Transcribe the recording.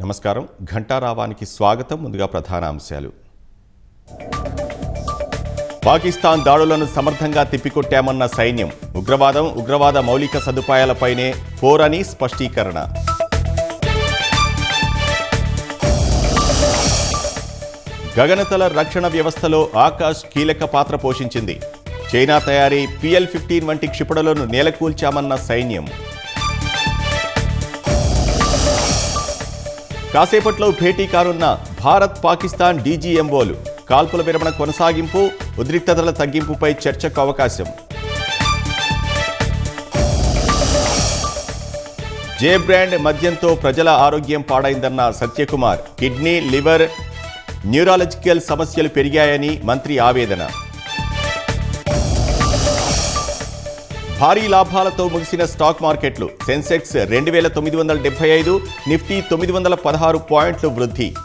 నమస్కారం. ఘంటారావానికి స్వాగతం. ముందుగా ప్రధాన అంశాలు. పాకిస్తాన్ దాడులను సమర్థంగా తిప్పికొట్టామన్న సైన్యం. ఉగ్రవాద మౌలిక సదుపాయాలపైనే పోరని స్పష్టీకరణ. గగనతల రక్షణ వ్యవస్థలో ఆకాశ్ కీలక పాత్ర పోషించింది. చైనా తయారీ PL-15 వంటి క్షిపణులను నేలకూల్చామన్న సైన్యం. కాసేపట్లో భేటీ కానున్న భారత్ పాకిస్తాన్ DGMOలు. కాల్పుల విరమణ కొనసాగింపు, ఉద్రిక్తతల తగ్గింపుపై చర్చకు అవకాశం. జే బ్రాండ్ మద్యంతో ప్రజల ఆరోగ్యం పాడైందన్న సత్యకుమార్. కిడ్నీ, లివర్, న్యూరాలజికల్ సమస్యలు పెరిగాయని మంత్రి ఆవేదన. భారీ లాభాలతో ముగిసిన స్టాక్ మార్కెట్లు. సెన్సెక్స్ 2975, నిఫ్టీ 916 పాయింట్లు వృద్ధి.